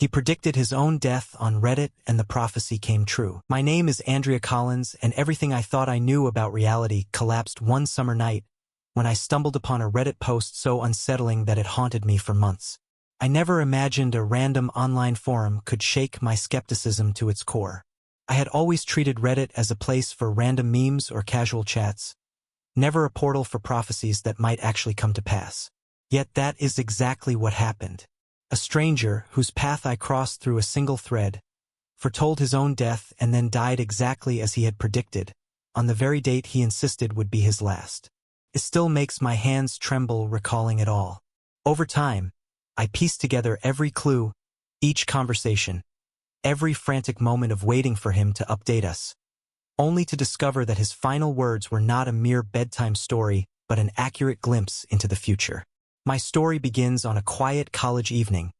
He predicted his own death on Reddit, and the prophecy came true. My name is Andrea Collins, and everything I thought I knew about reality collapsed one summer night when I stumbled upon a Reddit post so unsettling that it haunted me for months. I never imagined a random online forum could shake my skepticism to its core. I had always treated Reddit as a place for random memes or casual chats, never a portal for prophecies that might actually come to pass. Yet that is exactly what happened. A stranger, whose path I crossed through a single thread, foretold his own death and then died exactly as he had predicted, on the very date he insisted would be his last. It still makes my hands tremble recalling it all. Over time, I pieced together every clue, each conversation, every frantic moment of waiting for him to update us, only to discover that his final words were not a mere bedtime story, but an accurate glimpse into the future. My story begins on a quiet college evening,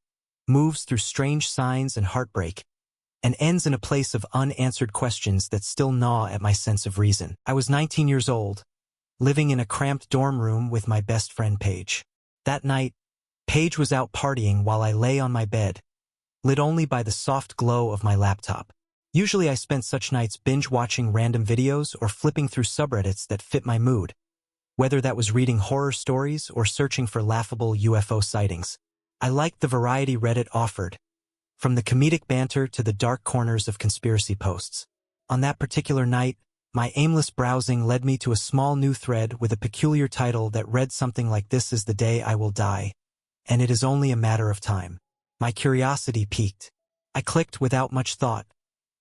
moves through strange signs and heartbreak, and ends in a place of unanswered questions that still gnaw at my sense of reason. I was 19 years old, living in a cramped dorm room with my best friend Paige. That night, Paige was out partying while I lay on my bed, lit only by the soft glow of my laptop. Usually I spent such nights binge-watching random videos or flipping through subreddits that fit my mood, whether that was reading horror stories or searching for laughable UFO sightings. I liked the variety Reddit offered, from the comedic banter to the dark corners of conspiracy posts. On that particular night, my aimless browsing led me to a small new thread with a peculiar title that read something like "This is the day I will die, and it is only a matter of time." My curiosity piqued. I clicked without much thought,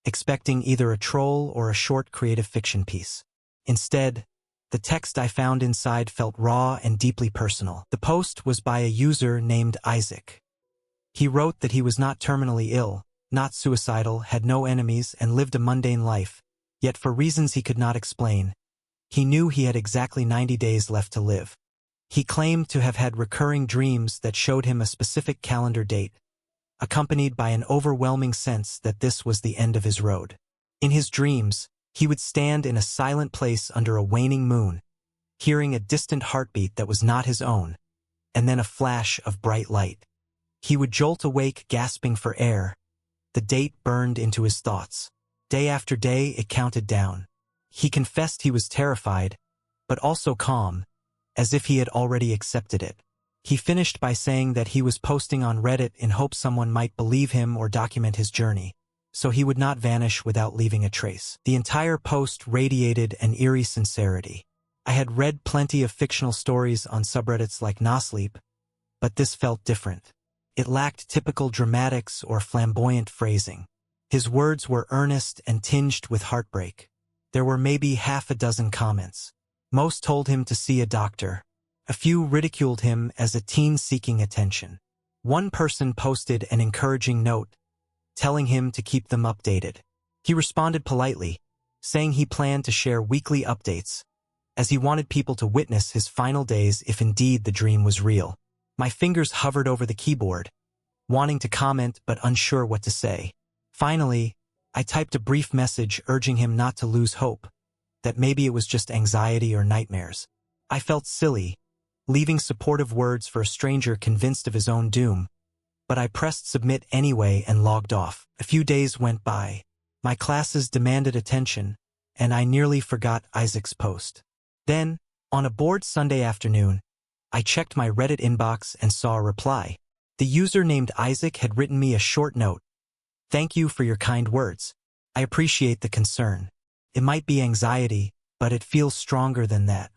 expecting either a troll or a short creative fiction piece. Instead, the text I found inside felt raw and deeply personal. The post was by a user named Isaac. He wrote that he was not terminally ill, not suicidal, had no enemies, and lived a mundane life, yet for reasons he could not explain, he knew he had exactly 90 days left to live. He claimed to have had recurring dreams that showed him a specific calendar date, accompanied by an overwhelming sense that this was the end of his road. In his dreams, he would stand in a silent place under a waning moon, hearing a distant heartbeat that was not his own, and then a flash of bright light. He would jolt awake gasping for air. The date burned into his thoughts. Day after day it counted down. He confessed he was terrified, but also calm, as if he had already accepted it. He finished by saying that he was posting on Reddit in hopes someone might believe him or document his journey, so he would not vanish without leaving a trace. The entire post radiated an eerie sincerity. I had read plenty of fictional stories on subreddits like Nosleep, but this felt different. It lacked typical dramatics or flamboyant phrasing. His words were earnest and tinged with heartbreak. There were maybe half a dozen comments. Most told him to see a doctor. A few ridiculed him as a teen seeking attention. One person posted an encouraging note, telling him to keep them updated. He responded politely, saying he planned to share weekly updates, as he wanted people to witness his final days if indeed the dream was real. My fingers hovered over the keyboard, wanting to comment but unsure what to say. Finally, I typed a brief message urging him not to lose hope, that maybe it was just anxiety or nightmares. I felt silly, leaving supportive words for a stranger convinced of his own doom, but I pressed submit anyway and logged off. A few days went by. My classes demanded attention, and I nearly forgot Isaac's post. Then, on a bored Sunday afternoon, I checked my Reddit inbox and saw a reply. The user named Isaac had written me a short note. "Thank you for your kind words. I appreciate the concern. It might be anxiety, but it feels stronger than that.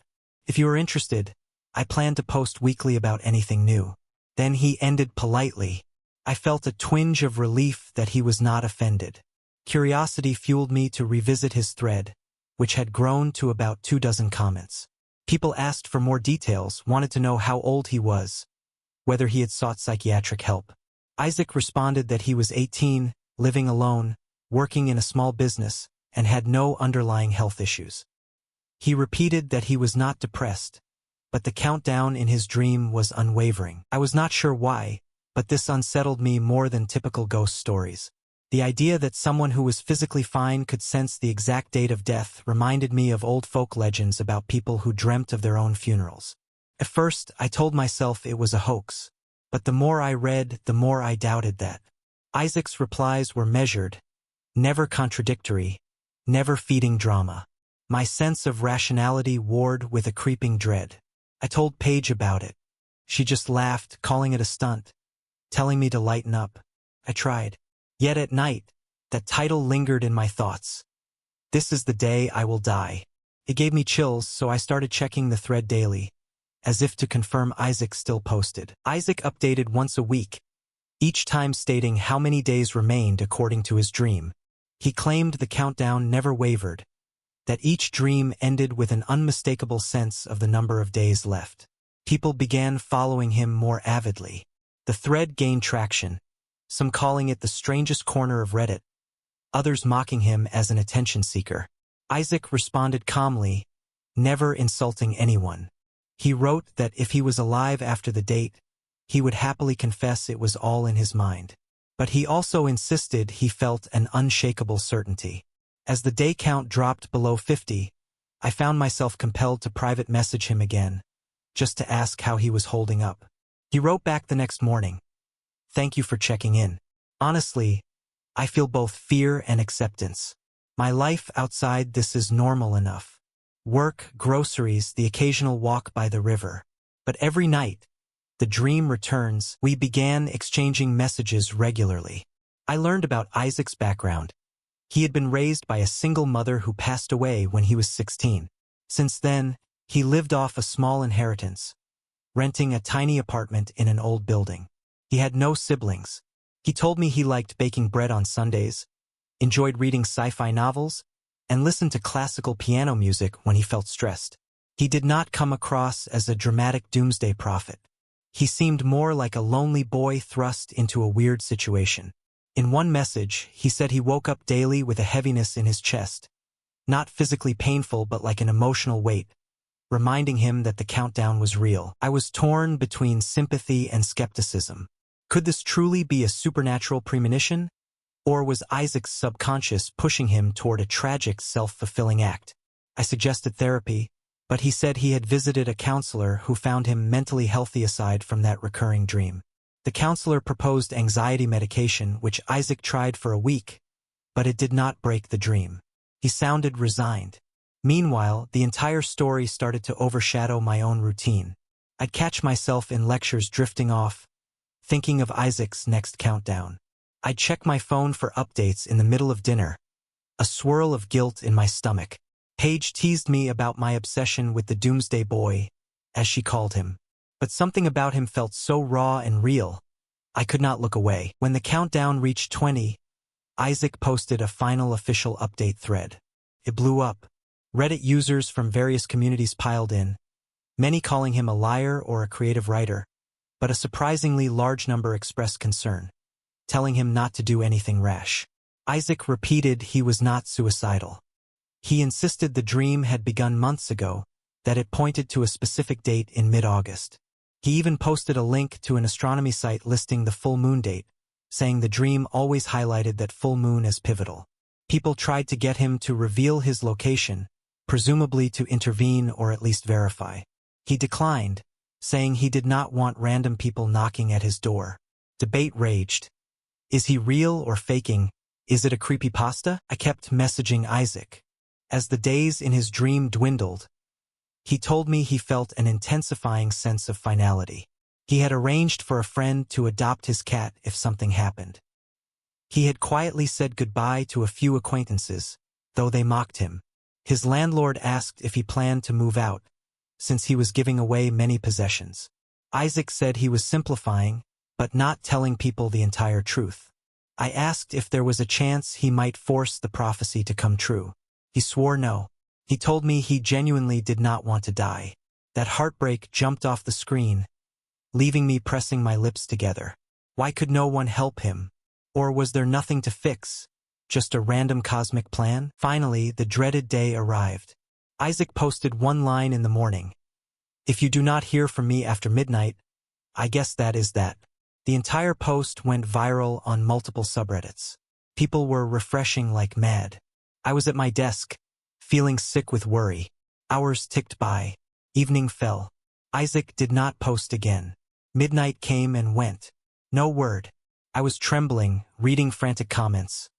If you are interested, I plan to post weekly about anything new." Then he ended politely. I felt a twinge of relief that he was not offended. Curiosity fueled me to revisit his thread, which had grown to about 24 comments. People asked for more details, wanted to know how old he was, whether he had sought psychiatric help. Isaac responded that he was 18, living alone, working in a small business, and had no underlying health issues. He repeated that he was not depressed, but the countdown in his dream was unwavering. I was not sure why, but this unsettled me more than typical ghost stories. The idea that someone who was physically fine could sense the exact date of death reminded me of old folk legends about people who dreamt of their own funerals. At first, I told myself it was a hoax, but the more I read, the more I doubted that. Isaac's replies were measured, never contradictory, never feeding drama. My sense of rationality warred with a creeping dread. I told Paige about it. She just laughed, calling it a stunt, telling me to lighten up. I tried. Yet at night, that title lingered in my thoughts. This is the day I will die. It gave me chills, so I started checking the thread daily, as if to confirm Isaac still posted. Isaac updated once a week, each time stating how many days remained according to his dream. He claimed the countdown never wavered, that each dream ended with an unmistakable sense of the number of days left. People began following him more avidly. The thread gained traction, some calling it the strangest corner of Reddit, others mocking him as an attention seeker. Isaac responded calmly, never insulting anyone. He wrote that if he was alive after the date, he would happily confess it was all in his mind. But he also insisted he felt an unshakable certainty. As the day count dropped below 50, I found myself compelled to private message him again, just to ask how he was holding up. He wrote back the next morning, "Thank you for checking in. Honestly, I feel both fear and acceptance. My life outside this is normal enough. Work, groceries, the occasional walk by the river. But every night, the dream returns." We began exchanging messages regularly. I learned about Isaac's background. He had been raised by a single mother who passed away when he was 16. Since then, he lived off a small inheritance, renting a tiny apartment in an old building. He had no siblings. He told me he liked baking bread on Sundays, enjoyed reading sci-fi novels, and listened to classical piano music when he felt stressed. He did not come across as a dramatic doomsday prophet. He seemed more like a lonely boy thrust into a weird situation. In one message, he said he woke up daily with a heaviness in his chest, not physically painful but like an emotional weight, reminding him that the countdown was real. I was torn between sympathy and skepticism. Could this truly be a supernatural premonition? Or was Isaac's subconscious pushing him toward a tragic, self-fulfilling act? I suggested therapy, but he said he had visited a counselor who found him mentally healthy aside from that recurring dream. The counselor proposed anxiety medication, which Isaac tried for a week, but it did not break the dream. He sounded resigned. Meanwhile, the entire story started to overshadow my own routine. I'd catch myself in lectures drifting off, thinking of Isaac's next countdown. I'd check my phone for updates in the middle of dinner, a swirl of guilt in my stomach. Paige teased me about my obsession with the Doomsday Boy, as she called him. But something about him felt so raw and real, I could not look away. When the countdown reached 20, Isaac posted a final official update thread. It blew up. Reddit users from various communities piled in, many calling him a liar or a creative writer, but a surprisingly large number expressed concern, telling him not to do anything rash. Isaac repeated he was not suicidal. He insisted the dream had begun months ago, that it pointed to a specific date in mid-August. He even posted a link to an astronomy site listing the full moon date, saying the dream always highlighted that full moon as pivotal. People tried to get him to reveal his location, presumably to intervene or at least verify. He declined, saying he did not want random people knocking at his door. Debate raged. Is he real or faking? Is it a creepypasta? I kept messaging Isaac. As the days in his dream dwindled, he told me he felt an intensifying sense of finality. He had arranged for a friend to adopt his cat if something happened. He had quietly said goodbye to a few acquaintances, though they mocked him. His landlord asked if he planned to move out, since he was giving away many possessions. Isaac said he was simplifying, but not telling people the entire truth. I asked if there was a chance he might force the prophecy to come true. He swore no. He told me he genuinely did not want to die. That heartbreak jumped off the screen, leaving me pressing my lips together. Why could no one help him? Or was there nothing to fix? Just a random cosmic plan? Finally, the dreaded day arrived. Isaac posted one line in the morning. If you do not hear from me after midnight, I guess that is that. The entire post went viral on multiple subreddits. People were refreshing like mad. I was at my desk, feeling sick with worry. Hours ticked by. Evening fell. Isaac did not post again. Midnight came and went. No word. I was trembling, reading frantic comments.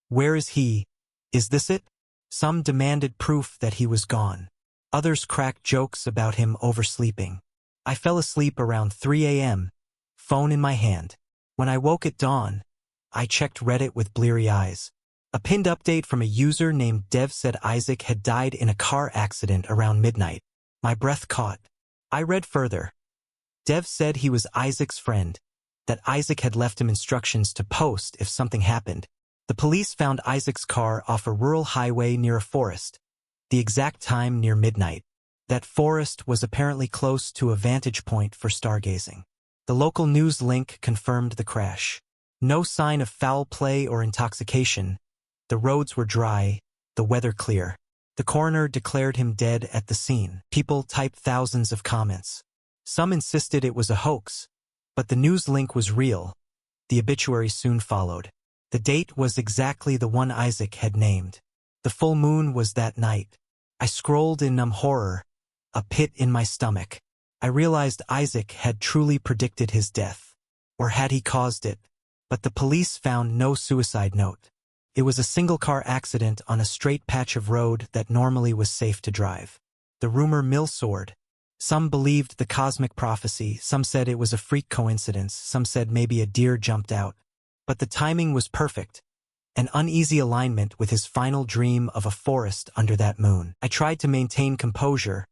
Where is he? Is this it? Some demanded proof that he was gone. Others cracked jokes about him oversleeping. I fell asleep around 3 a.m., phone in my hand. When I woke at dawn, I checked Reddit with bleary eyes. A pinned update from a user named Dev said Isaac had died in a car accident around midnight. My breath caught. I read further. Dev said he was Isaac's friend, that Isaac had left him instructions to post if something happened. The police found Isaac's car off a rural highway near a forest, the exact time near midnight. That forest was apparently close to a vantage point for stargazing. The local news link confirmed the crash. No sign of foul play or intoxication. The roads were dry, the weather clear. The coroner declared him dead at the scene. People typed thousands of comments. Some insisted it was a hoax, but the news link was real. The obituary soon followed. The date was exactly the one Isaac had named. The full moon was that night. I scrolled in numb horror, a pit in my stomach. I realized Isaac had truly predicted his death. Or had he caused it? But the police found no suicide note. It was a single-car accident on a straight patch of road that normally was safe to drive. The rumor mill soared. Some believed the cosmic prophecy, some said it was a freak coincidence, some said maybe a deer jumped out. But the timing was perfect. An uneasy alignment with his final dream of a forest under that moon. I tried to maintain composure,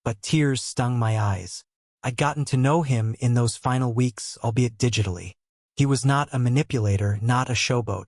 but tears stung my eyes. I'd gotten to know him in those final weeks, albeit digitally. He was not a manipulator, not a showboat.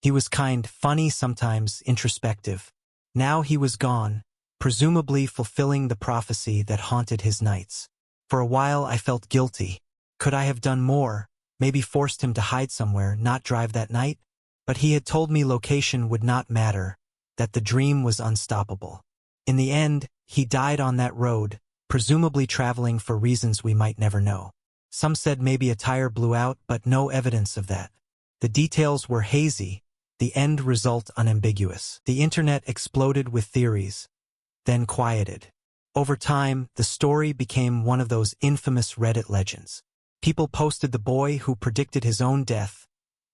He was kind, funny, sometimes introspective. Now he was gone, presumably fulfilling the prophecy that haunted his nights. For a while I felt guilty. Could I have done more? Maybe forced him to hide somewhere, not drive that night? But he had told me location would not matter, that the dream was unstoppable. In the end, he died on that road, presumably traveling for reasons we might never know. Some said maybe a tire blew out, but no evidence of that. The details were hazy, the end result unambiguous. The internet exploded with theories, then quieted. Over time, the story became one of those infamous Reddit legends. People posted the boy who predicted his own death,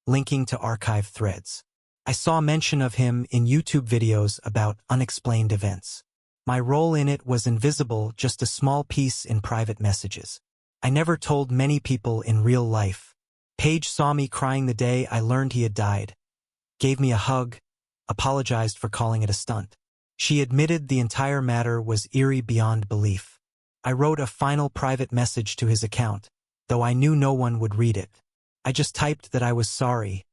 linking to archive threads. I saw mention of him in YouTube videos about unexplained events. My role in it was invisible, just a small piece in private messages. I never told many people in real life. Paige saw me crying the day I learned he had died, gave me a hug, apologized for calling it a stunt. She admitted the entire matter was eerie beyond belief. I wrote a final private message to his account, though I knew no one would read it. I just typed that I was sorry,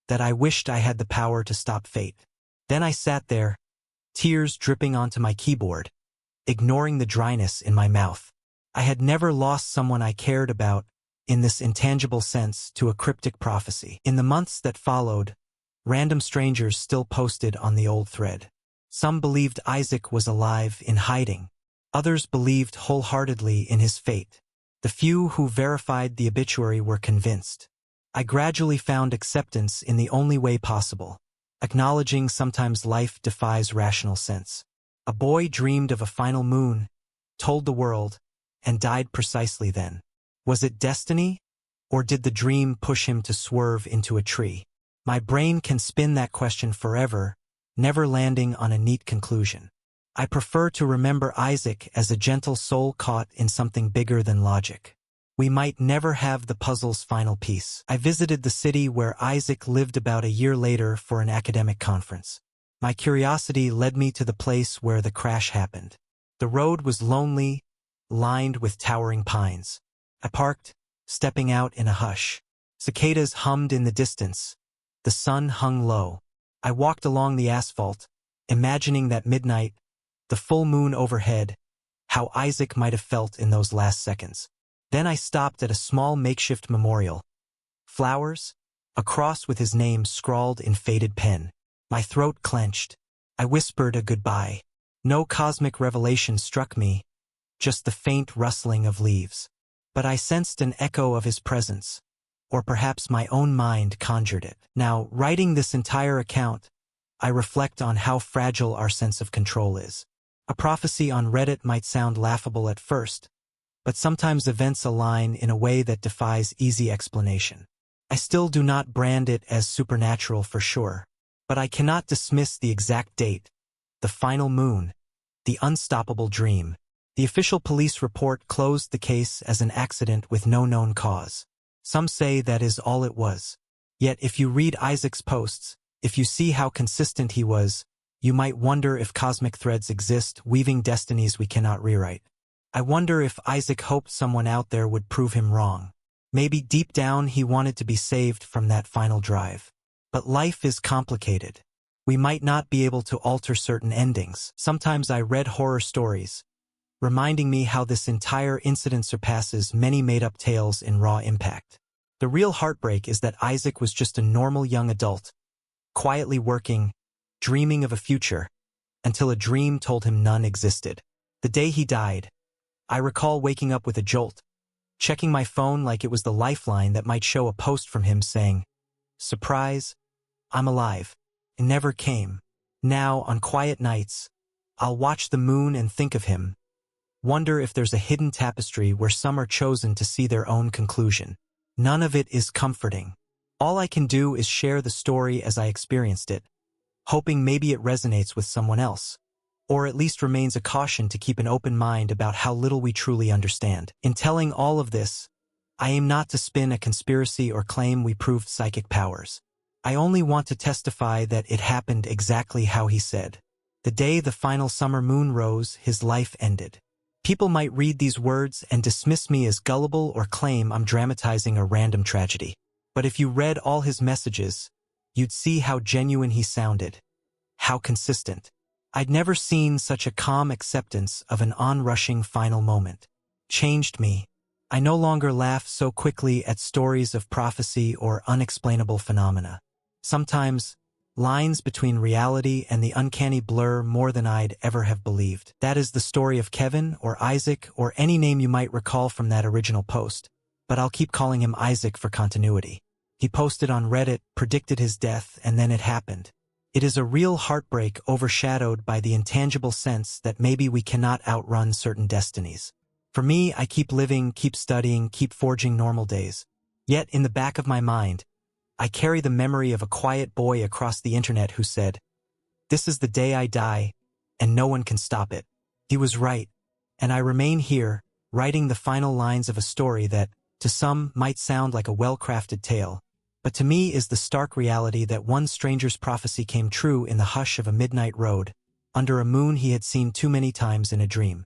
that I wished I had the power to stop fate. Then I sat there, tears dripping onto my keyboard, ignoring the dryness in my mouth. I had never lost someone I cared about, in this intangible sense, to a cryptic prophecy. In the months that followed, random strangers still posted on the old thread. Some believed Isaac was alive, in hiding. Others believed wholeheartedly in his fate. The few who verified the obituary were convinced. I gradually found acceptance in the only way possible, acknowledging sometimes life defies rational sense. A boy dreamed of a final moon, told the world, and died precisely then. Was it destiny? Or did the dream push him to swerve into a tree? My brain can spin that question forever, never landing on a neat conclusion. I prefer to remember Isaac as a gentle soul caught in something bigger than logic. We might never have the puzzle's final piece. I visited the city where Isaac lived about a year later for an academic conference. My curiosity led me to the place where the crash happened. The road was lonely, lined with towering pines. I parked, stepping out in a hush. Cicadas hummed in the distance. The sun hung low. I walked along the asphalt, imagining that midnight, the full moon overhead, how Isaac might have felt in those last seconds. Then I stopped at a small makeshift memorial. Flowers, a cross with his name scrawled in faded pen. My throat clenched. I whispered a goodbye. No cosmic revelation struck me, just the faint rustling of leaves. But I sensed an echo of his presence, or perhaps my own mind conjured it. Now, writing this entire account, I reflect on how fragile our sense of control is. A prophecy on Reddit might sound laughable at first, but sometimes events align in a way that defies easy explanation. I still do not brand it as supernatural for sure. But I cannot dismiss the exact date, the final moon, the unstoppable dream. The official police report closed the case as an accident with no known cause. Some say that is all it was. Yet if you read Isaac's posts, if you see how consistent he was, you might wonder if cosmic threads exist, weaving destinies we cannot rewrite. I wonder if Isaac hoped someone out there would prove him wrong. Maybe deep down he wanted to be saved from that final drive. But life is complicated. We might not be able to alter certain endings. Sometimes I read horror stories, reminding me how this entire incident surpasses many made-up tales in raw impact. The real heartbreak is that Isaac was just a normal young adult, quietly working, dreaming of a future, until a dream told him none existed. The day he died, I recall waking up with a jolt, checking my phone like it was the lifeline that might show a post from him saying, "Surprise, I'm alive." It never came. Now, on quiet nights, I'll watch the moon and think of him, wonder if there's a hidden tapestry where some are chosen to see their own conclusion. None of it is comforting. All I can do is share the story as I experienced it, hoping maybe it resonates with someone else, or at least remains a caution to keep an open mind about how little we truly understand. In telling all of this, I aim not to spin a conspiracy or claim we proved psychic powers. I only want to testify that it happened exactly how he said. The day the final summer moon rose, his life ended. People might read these words and dismiss me as gullible or claim I'm dramatizing a random tragedy. But if you read all his messages, you'd see how genuine he sounded, how consistent. I'd never seen such a calm acceptance of an onrushing final moment. Changed me. I no longer laugh so quickly at stories of prophecy or unexplainable phenomena. Sometimes, lines between reality and the uncanny blur more than I'd ever have believed. That is the story of Kevin or Isaac or any name you might recall from that original post, but I'll keep calling him Isaac for continuity. He posted on Reddit, predicted his death, and then it happened. It is a real heartbreak overshadowed by the intangible sense that maybe we cannot outrun certain destinies. For me, I keep living, keep studying, keep forging normal days. Yet, in the back of my mind, I carry the memory of a quiet boy across the internet who said, "This is the day I die, and no one can stop it." He was right, and I remain here, writing the final lines of a story that, to some, might sound like a well-crafted tale, but to me is the stark reality that one stranger's prophecy came true in the hush of a midnight road, under a moon he had seen too many times in a dream.